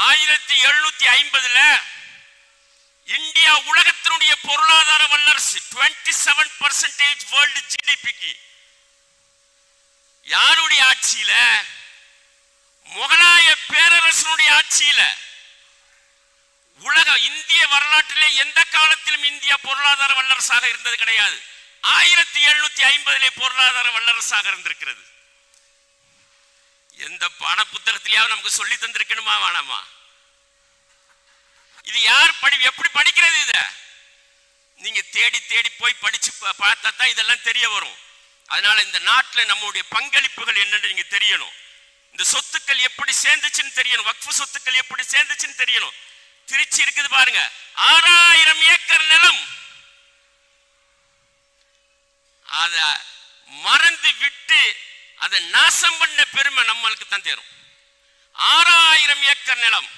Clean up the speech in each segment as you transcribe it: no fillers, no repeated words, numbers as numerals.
1750 India உலகத்தினுடைய பொருளாதார வல்லரசு 27% வேர்ல்டு ஜிடிபிக்கு. யாருடைய ஆட்சியில? முகலாய பேரரசனுடைய ஆட்சியில. உலக இந்திய வரலாற்றிலே எந்த காலத்திலும் இந்தியா பொருளாதார வல்லரசாக இருந்தது கிடையாது. 1750 பொருளாதார வல்லரசாக இருந்திருக்கிறது. எந்த பாட புத்தகத்திலேயாவது நமக்கு சொல்லி தந்திருக்கணுமா வேணாமா? இது யார் எப்படி படிக்கிறது? இத நீங்க தேடி தேடி போய் படிச்சு பார்த்தா தான் இதெல்லாம் தெரிய வரும். அதனால இந்த நாட்டில் நம்முடைய பங்களிப்புகள் என்னன்னு நீங்க தெரியணும். இந்த சொத்துக்கள் எப்படி சேர்ந்துச்சுன்னு தெரியணும். வக்ஃபு சொத்துக்கள் எப்படி சேர்ந்துச்சுன்னு தெரியணும். திருச்சி இருக்குது பாருங்க, 6000 ஏக்கர் நிலம். அத மறந்து விட்டு அதை நாசம் பண்ண பெருமை நம்மளுக்கு தான் தேரும். 6000 ஏக்கர் நிலம்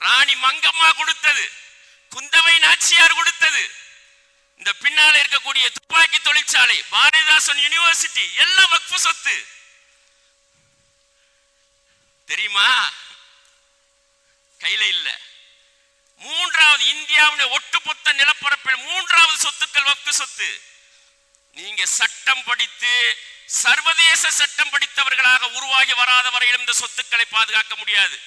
ராணி மங்கம்மா கொடுத்தது, குந்தவை நாச்சியார் கொடுத்தது. இந்த பின்னால இருக்கக்கூடிய துப்பாக்கி தொழிற்சாலை, பாரதிதாசன் யூனிவர்சிட்டி எல்லாம் வக்ஃபு சொத்து. தெரியுமா? கையில இல்ல. மூன்றாவது இந்தியாவுடைய ஒட்டுமொத்த நிலப்பரப்பில் 3வது சொத்துக்கள் வக்ஃபு சொத்து. நீங்க சட்டம் படித்து சர்வதேச சட்டம் படித்தவர்களாக உருவாகி வராத வரையிலும் இந்த சொத்துக்களை பாதுகாக்க முடியாது.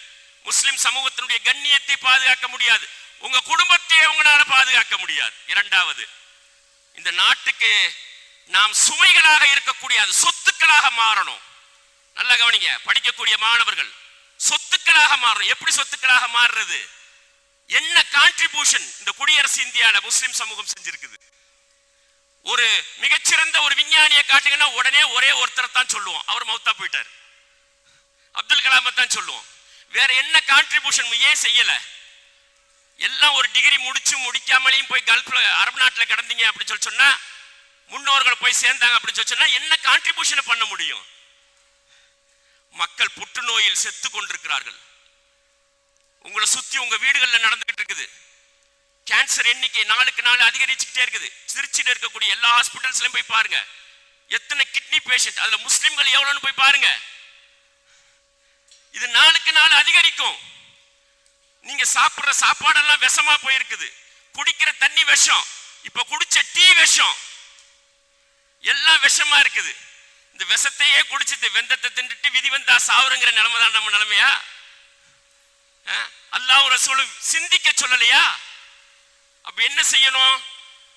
முஸ்லிம் சமூகத்தினுடைய கண்ணியத்தை பாதுகாக்க முடியாது. உங்க குடும்பத்தை உங்களால பாதுகாக்க முடியாது. இரண்டாவது, இந்த நாட்டுக்கு நாம் சுமைகளாக இருக்கக்கூடிய சொத்துக்களாக மாறணும். நல்ல கவனிங்க, படிக்கக்கூடிய மாணவர்கள் சொத்துக்களாக மாறணும். எப்படி சொத்துக்களாக மாறுறது? என்ன கான்ட்ரிபியூஷன் இந்த குடியரசு இந்தியாவில் முஸ்லிம் சமூகம் செஞ்சிருக்குது? ஒரு மிகச்சிறந்த ஒரு விஞ்ஞானியை காட்டுங்கன்னா உடனே ஒரே ஒருத்தரை தான் சொல்லுவோம், அவர் மௌத்தா போயிட்டார். அப்துல் கலாம் தான் சொல்லுவோம். வேற என்ன கான்ட்ரிபியூஷன் ஏன் செய்யல? எல்லாம் ஒரு டிகிரி முடிக்காமலையும் போய் கல்ஃப்ல அரபு நாட்டில் கிடந்தீங்க அப்படின்னு சொன்னா, முன்னோர்கள் போய் சேர்ந்தாங்க அப்படின்னு சொன்னா என்ன கான்ட்ரிபியூஷன் பண்ண முடியும்? மக்கள் புற்றுநோயில் செத்து கொண்டிருக்கிறார்கள். உங்களை சுத்தி உங்க வீடுகளில் நடந்துகிட்டு இருக்குது. கேன்சர் எண்ணிக்கை நாளுக்கு நாள் அதிகரிச்சுக்கிட்டே இருக்குது. திருச்சியில் இருக்கக்கூடிய எல்லா ஹாஸ்பிட்டல்ஸ்லயும் போய் பாருங்க, எத்தனை கிட்னி பேஷண்ட், அதுல முஸ்லிம்கள் எவ்வளவுன்னு போய் பாருங்க. இது நாளுக்கு நாள் அதிகரிக்கும். நீங்க சாப்பிடுற சாப்பாடெல்லாம் விஷமா போயிருக்குது. குடிக்கிற தண்ணி விஷம், இப்ப குடிச்ச டீ விஷம், எல்லாம் விஷமா இருக்குது. இந்த விஷத்தையே குடிச்சிட்டு வெந்தத்தை தின்னுட்டு விதி வந்தா சாவுங்கிற நிலைமை தான் நம்ம நிலைமையா? அல்லாஹ் ரசூலும் சிந்திக்க சொல்லலையா? அப்ப என்ன செய்யணும்?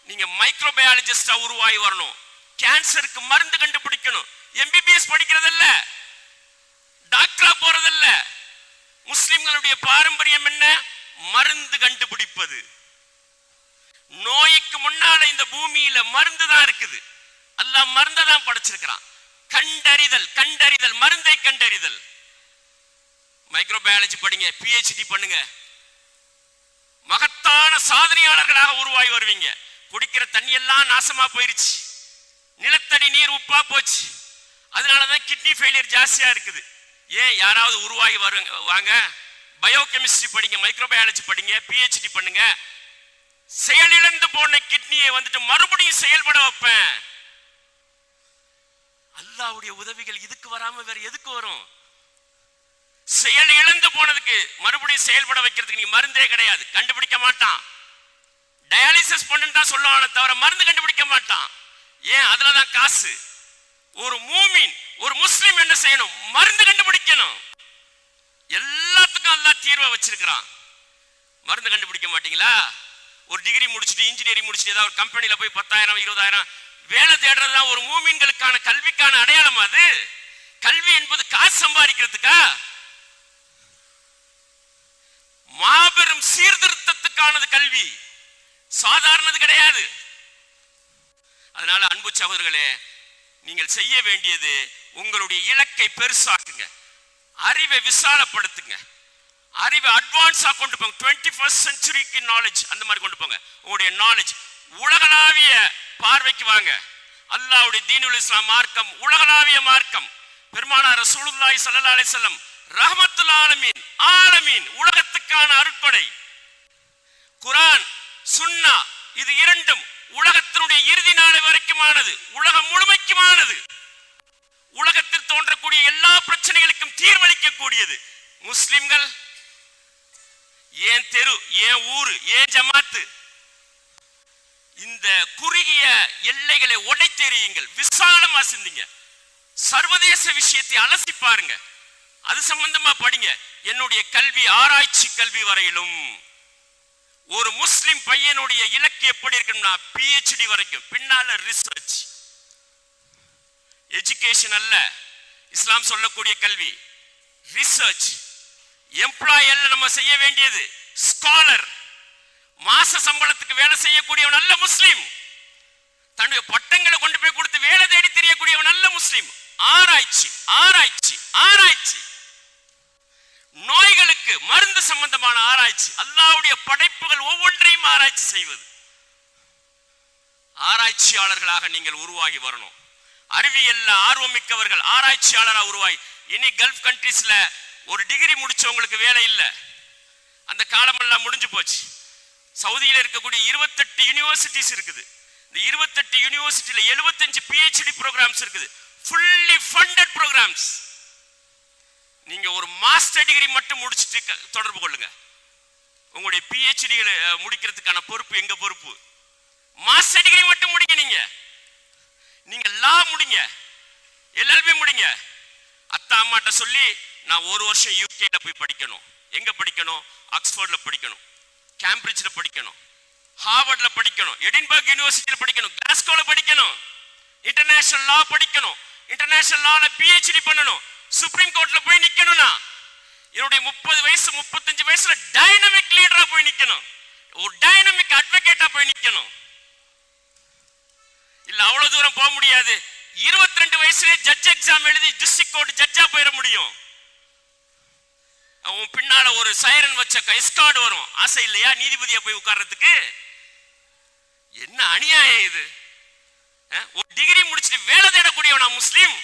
நீங்க மைக்ரோபயாலஜிஸ்டா உருவாகி வரணும். கேன்சருக்கு மருந்து கண்டுபிடிக்கணும். எம்பிபிஎஸ் படிக்கிறதில்ல, டாக்டரா போறதில்ல. முஸ்லிம்களுடைய பாரம்பரியம் என்ன? மருந்து கண்டுபிடிப்பது. நோய்க்கு முன்னால இந்த பூமியில மருந்து தான் இருக்குது. அல்லாஹ் மருந்தை தான் படைச்சிருக்கிறான். கண்டறிதல், கண்டறிதல், மருந்தை கண்டறிதல். மைக்ரோபயாலஜி படிங்க, பிஹெச்டி பண்ணுங்க, மகத்தான சாதனையாளர்களாக உருவாகி வருவீங்க. குடிக்கிற தண்ணி எல்லாம் நாசமா போயிருச்சு, நிலத்தடி நீர் உப்பா போச்சு. அதனாலதான் கிட்னி ஃபெயிலியர் ஜாஸ்தியா இருக்குது. ஏன்? யாராவது உருவாகி வாங்க, பயோகெமிஸ்ட்ரி படிங்க, மைக்ரோபயாலஜி படிங்க, பிஹெச்டி பண்ணுங்க. செயலிழந்து போன கிட்னியை வந்துட்டு மறுபடியும் செயல்பட வைப்பேன். அல்லாஹ்வுடைய உதவிகள் இதுக்கு வராம வேற எதுக்கு வரும்? செயல் இழந்து போனதுக்கு மறுபடியும் செயல்பட வைக்கிறதுக்கு நீ மருந்தே கிடையாது, கண்டுபிடிக்க மாட்டான். டயாலிசிஸ் பண்ணுன்னு தான் சொல்லுவானே தவிர மருந்து கண்டுபிடிக்க மாட்டான். ஏன்? அதுலதான் காசு. ஒரு மூமின், ஒரு முஸ்லிம் என்ன செய்யணும்? மருந்து கண்டுபிடிக்கணும். எல்லாத்துக்கும் அல்லாஹ் தீர்வை வச்சிருக்கிறான். மருந்து கண்டுபிடிக்க மாட்டீங்களா? ஒரு டிகிரி முடிச்சுட்டு, இன்ஜினியரிங் முடிச்சுட்டு ஏதாவது ஒரு கம்பெனில போய் 10,000 20,000 வேலை தேடுறதுதான் ஒரு மூமின்களுக்கான கல்விக்கான அடையாளம். அது கல்வி என்பது காசு சம்பாதிக்கிறதுக்கா? மாபெரும் சீர்திருத்தத்துக்கானது கல்வி, சாதாரணது கிடையாது. அதனால அன்பு சகோதரர்களே, நீங்கள் செய்ய வேண்டியது உங்களுடைய இலக்கை பெருசாக்குங்க, அறிவை விசாலப்படுத்துங்க, அறிவை அட்வான்ஸா கொண்டு போங்க. 21st செஞ்சுரிக்கு நாலேஜ் அந்த மாதிரி கொண்டு போங்க. உங்களுடைய நாலேஜ் உலகளாவிய பார்வைக்கு வாங்க. அல்லாஹ்வுடைய தீனுல் இஸ்லாம் மார்க்கம் உலகளாவிய மார்க்கம். பெருமானார் ரசூலுல்லாஹி ஸல்லல்லாஹு அலைஹி வஸல்லம் ரஹ்மத்துல் ஆலமீன், ஆலமீன் உலகத்துக்கான அருட்கொடை. குர்ஆன், சுன்னா இது இரண்டும் உலகத்தினுடைய இறுதி நாள் வரைக்குமானது, உலகம் முழுமைக்குமானது. உலகத்தில் தோன்றக்கூடிய எல்லா பிரச்சனைகளுக்கும் தீர்வளிக்க கூடியது. முஸ்லிம்கள் ஏன் தெரு, ஏன் ஊரு, ஏன் ஜமாத்து, இந்த குறுகிய எல்லைகளை உடைத்தெறியுங்கள், விசாலமா சிந்திங்க, சர்வதேச விஷயத்தை அலசி பாருங்க, அது சம்பந்தமா படிங்க. என்னுடைய கல்வி ஆராய்ச்சி கல்வி வரையிலும் ஒரு முஸ்லிம் பையனுடைய இலக்கு எப்படி இருக்குன்னா PhD வரைக்கும், பின்னால ரிசர்ச். எஜுகேஷன் அல்ல இஸ்லாம் சொல்லக்கூடிய கல்வி, ரிசர்ச். எம்ப்ளாய் அல்ல நம்ம செய்ய வேண்டியது, ஸ்காலர். மாச சம்பளத்துக்கு வேலை செய்யக்கூடியவன் நல்ல முஸ்லிம், தன்னுடைய பட்டங்களை கொண்டு போய் கொடுத்து வேலை தேடி தெரியக்கூடியவன் நல்ல முஸ்லிம். ஆராய்ச்சி ஆராய்ச்சி ஆராய்ச்சி, நோய்களுக்கு மருந்து சம்பந்தமான ஆராய்ச்சி, அல்லாஹ்வுடைய படைப்புகள் ஒவ்வொன்றையும் ஆராய்ச்சி செய்வது. ஆராய்ச்சியாளர்களாக நீங்கள் உருவாகி வரணும். அறிவியல்ல ஆர்வம் மிக்கவர்கள் ஆராய்ச்சியாளராக உருவாகி. இனி கல்ஃப் கண்ட்ரீஸ்ல ஒரு டிகிரி முடிச்சவங்களுக்கு வேலை இல்லை, அந்த காலமெல்லாம் முடிஞ்சு போச்சு. சவுதியில் இருக்கக்கூடிய 28 யூனிவர்சிட்டிஸ் இருக்குது. இந்த 28 யூனிவர்சிட்டியில 75 PhD ப்ரோக்ராம்ஸ் இருக்குது, ஃபுல்லி ஃபண்டட் ப்ரோக்ராம்ஸ். நீங்க ஒரு மாஸ்டர் டிகிரி மட்டும் முடிச்சுட்டு தொடர்பு கொள்ளுங்க. உங்களுடைய PhD முடிக்கிறதுக்கான பொறுப்பு எங்க பொறுப்பு. மாஸ்டர் டிகிரி மட்டும் முடிங்க. நீங்க லா முடிங்க, LLB முடிங்க. அத்தா அம்மாட்ட சொல்லி நான் ஒரு வருஷம் யூகேல போய் படிக்கணும். எங்க படிக்கணும்? ஆக்ஸ்போர்ட்ல படிக்கணும், கேம்பிரிட்ஜ்ல படிக்கணும், ஹார்வர்ட்ல படிக்கணும், எடின்பர்க் யூனிவர்சிட்டியில படிக்கணும், கிளாஸ்கோல படிக்கணும், இன்டர்நேஷனல் லா படிக்கணும், இன்டர்நேஷனல் லால PhD பண்ணணும், சுப்ரீம் கோர்ட்ல போய் நிக்கணும்னா என்னுடைய 30 வயசு 35 வயசுல டைனமிக் லீடரா போய் நிக்கணும், ஒரு டைனமிக் அட்வொகேட்டா போய் நிக்கணும். இல்ல அவ்வளவு தூரம் போக முடியாது. 22 வயசுல ஜட்ஜ் எக்ஸாம் எழுதி டிஸ்ட்ரிக்ட் கோர்ட் ஜட்ஜா போயிட முடியும். அவன் பின்னால ஒரு சைரன் வச்ச எஸ்கார்ட் வரும். ஆசை இல்லையா நீதிபதியா போய் உட்கார்றதுக்கு? என்ன அநியாயம் இது! ஒரு டிகிரி முடிச்சுட்டு வேலை தேடக்கூடியவனா முஸ்லிம்?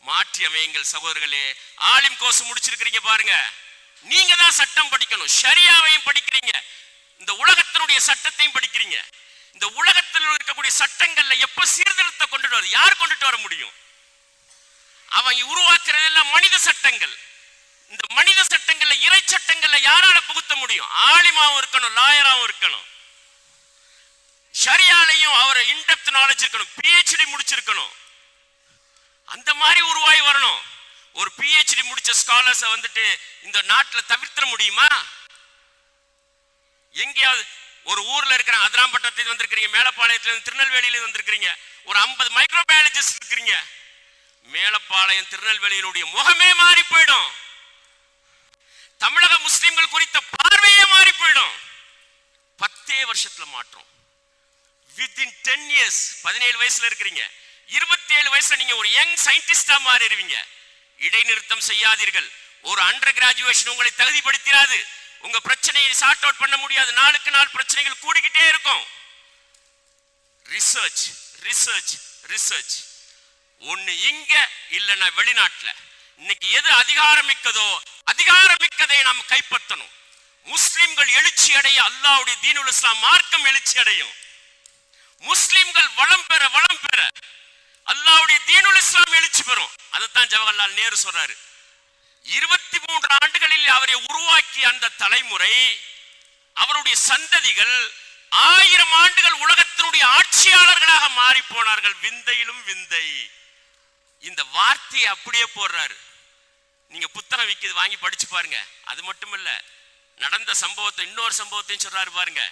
மாற்றி அமையுங்கள் சகோதரர்களே. ஆலிம் கோர்ஸ் முடிச்சிருக்கிறீங்க பாருங்க, நீங்க தான் சட்டம் படிக்கணும், ஷரியாவையும் படிக்கிறீங்க, இந்த உலகத்தினுடைய சட்டத்தையும் படிக்கிறீங்க. இந்த உலகத்தில் இருக்கக்கூடிய சட்டங்கள்ல எப்ப சீர்திருத்த கொண்டுட்டு வர யார் கொண்டுட்டு வர முடியும்? அவன் உருவாக்குறது எல்லாம் மனித சட்டங்கள். இந்த மனித சட்டங்கள்ல இறை சட்டங்கள்ல யாரால புகுத்த முடியும்? ஆலிமாவும் இருக்கணும், லாயராவும் இருக்கணும், ஷரியாலையும் அவர் இன்டெப்த் நாலேஜ் இருக்கணும், PhD முடிச்சிருக்கணும். அந்த மாதிரி உருவாகி வரணும். ஒரு PhD முடிச்ச ஸ்காலர்ஸ் வந்துட்டு இந்த நாட்டில் தவிர்த்திட முடியுமா? எங்கேயாவது ஒரு ஊர்ல இருக்கிற அதிராம்பட்டத்தில் வந்திருக்கிறீங்க, மேலப்பாளையத்தில் திருநெல்வேலியில வந்திருக்கிறீங்க, ஒரு 50 மைக்ரோபயாலஜிஸ்ட் இருக்கிறீங்க. மேலப்பாளையம் திருநெல்வேலியினுடைய முகமே மாறி போயிடும். தமிழக முஸ்லிம்கள் குறித்த பார்வையே மாறி போயிடும். 10 வருஷத்துல மாற்றம். Within 10 years. 17 வயசுல இருக்கிறீங்க, 27 வயசுல நீங்க ஒரு யங் சயின்டிஸ்டா மாறிடுவீங்க. இடைநிறுத்தம் செய்யாதீர்கள். ஒரு அண்டர் கிராஜுவேஷன் உங்களை தகுதிப்படுத்தாது. உங்க பிரச்சனையை சார்ட் அவுட் பண்ண முடியாது. நாளுக்கு நாள் பிரச்சனைகள் கூடிக்கிட்டே இருக்கும். Research research research. ஒண்ணு இங்க இல்லைன்னா வெளிநாட்டுல. இன்னைக்கு எது அதிகாரமிக்கதோ அதிகாரமிக்கதை நாம் கைப்பற்றணும். முஸ்லிம்கள் எழுச்சி அடைய அல்லாஹ்வுடைய தீனுல் இஸ்லாம் மார்க்கம் எழுச்சி அடையும். முஸ்லிம்கள் வளம் பெற அல்லாஹ்வுடைய தீனுல் இஸ்லாம் எழுச்சி பெறும். அதைத்தான் ஜவஹர்லால் நேரு சொல்றாரு. 23 ஆண்டுகளில் அவரை உருவாக்கிய அந்த தலைமுறை, அவருடைய சந்ததிகள் 1000 ஆண்டுகள் உலகத்தினுடைய ஆட்சியாளர்களாக மாறி போனார்கள். விந்தையிலும் விந்தை. இந்த வார்த்தையை அப்படியே போடுறாரு. நீங்க புத்தகம் விற்கிது வாங்கி படிச்சு பாருங்க. அது மட்டும் இல்ல, நடந்த சம்பவத்தை இன்னொரு சம்பவத்தையும் சொல்றாரு பாருங்க.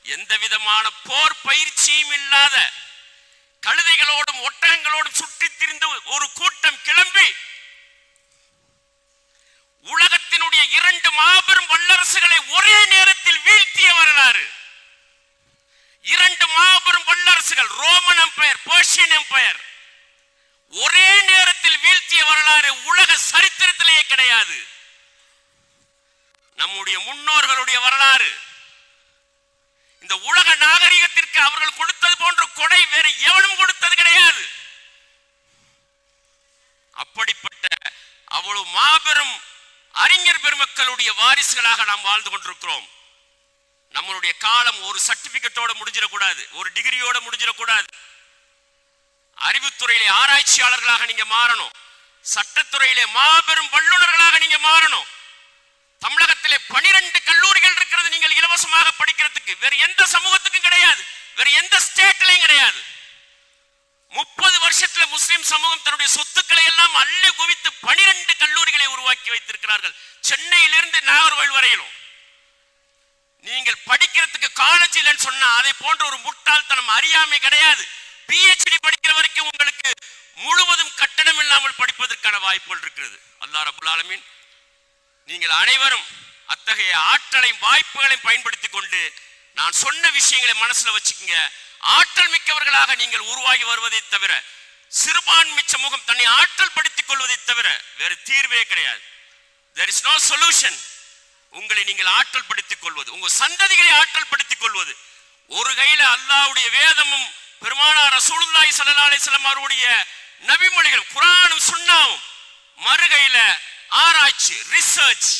எந்த விதமான போர் பயிற்சியும் இல்லாத கழுதைகளோடும் ஒட்டகங்களோடும் சுற்றி திரிந்து ஒரு கூட்டம் கிளம்பி உலகத்தினுடைய 2 மாபெரும் வல்லரசுகளை ஒரே நேரத்தில் வீழ்த்திய வரலாறு. 2 மாபெரும் வல்லரசுகள், ரோமன் எம்பையர், பெர்ஷியன் எம்பையர், ஒரே நேரத்தில் வீழ்த்திய வரலாறு உலக சரித்திரத்திலேயே கிடையாது. நம்முடைய முன்னோர்களுடைய வரலாறு. இந்த உலக நாகரிகத்திற்கு அவர்கள் கொடுத்தது போன்ற கொடை வேறு எவனும் கொடுத்தது கிடையாது. அப்படிப்பட்ட அவ்வளவு மாபெரும் அறிஞர் பெருமக்களுடைய வாரிசுகளாக நாம் வாழ்ந்து கொண்டிருக்கிறோம். நம்மளுடைய காலம் ஒரு சர்டிபிகேட்டோட முடிஞ்சிடக்கூடாது, ஒரு டிகிரியோட முடிஞ்சிடக்கூடாது. அறிவுத்துறையிலே ஆராய்ச்சியாளர்களாக நீங்க மாறணும். சட்டத்துறையிலே மாபெரும் வல்லுநர்களாக நீங்க மாறணும். தமிழகத்திலே 12 இலவசமாக படிக்கிறதுக்கு வேற எந்த சமூகத்துக்கும் கிடையாது, வேற எந்த ஸ்டேட்லயும் கிடையாது. 30 வருஷத்துல முஸ்லிம் சமூகம் தன்னுடைய சொத்துக்களை எல்லாம் அள்ளி குவித்து 12 கல்லூரிகளை உருவாக்கி வைத்திருக்கிறார்கள், சென்னையிலிருந்து நாகர்கோவில் வரையிலும். நீங்கள் படிக்கிறதுக்கு காலேஜ் இல்லைன்னு சொன்னா அதை போன்ற ஒரு முட்டாள்தனம் அறியாமை கிடையாது. PhD படிக்கிற வரைக்கும் உங்களுக்கு முழுவதும் கட்டணம் இல்லாமல் படிப்பதற்கான வாய்ப்புகள் இருக்கிறது. அல்லாஹ் ரப்பல் ஆலமீன் நீங்கள் அனைவரும் அத்தகைய ஆற்றலையும் வாய்ப்புகளையும் பயன்படுத்திக் கொண்டு நான் சொன்ன விஷயங்களை மனசுல வச்சுக்கோங்க. ஆற்றல் மிக்கவர்களாக நீங்கள் உருவாகி வருவதை தவிர, சிறுபான்மை சமூகம் தன்னை ஆற்றல் படுத்திக் கொள்வதை தவிர வேறு தீர்வே கிடையாது. There is no solution. உங்களை நீங்கள் ஆற்றல் படுத்திக் கொள்வது, உங்க சந்ததிகளை ஆற்றல் படுத்திக் கொள்வது. ஒரு கையில அல்லாஹ்வுடைய வேதமும் பெருமானார் ரசூலுல்லாஹி ஸல்லல்லாஹு அலைஹி வஸல்லம் அவருடைய நபிமொழிகள் குர்ஆனும் சுன்னாவும், மறுகையில ஆராய்ச்சி ரிசர்ச்.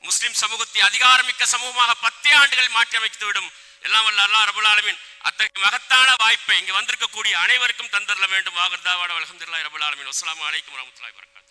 முஸ்லிம் சமூகத்தை அதிகாரமிக்க சமூகமாக 10 ஆண்டுகள் மாற்றி அமைத்து விடும். எல்லாம் வல்ல அல்லாஹ் ரப்பல் ஆலமீன் அத்தகைய மகத்தான வாய்ப்பை இங்கு வந்திருக்கக்கூடிய அனைவருக்கும் தந்தரல வேண்டும். வாகர்தாவாட அல்ஹம்துலில்லாஹி ரப்பல் ஆலமீன். அஸ்ஸலாமு அலைக்கும் வரஹ்மத்துல்லாஹி வபரகாத்துஹு.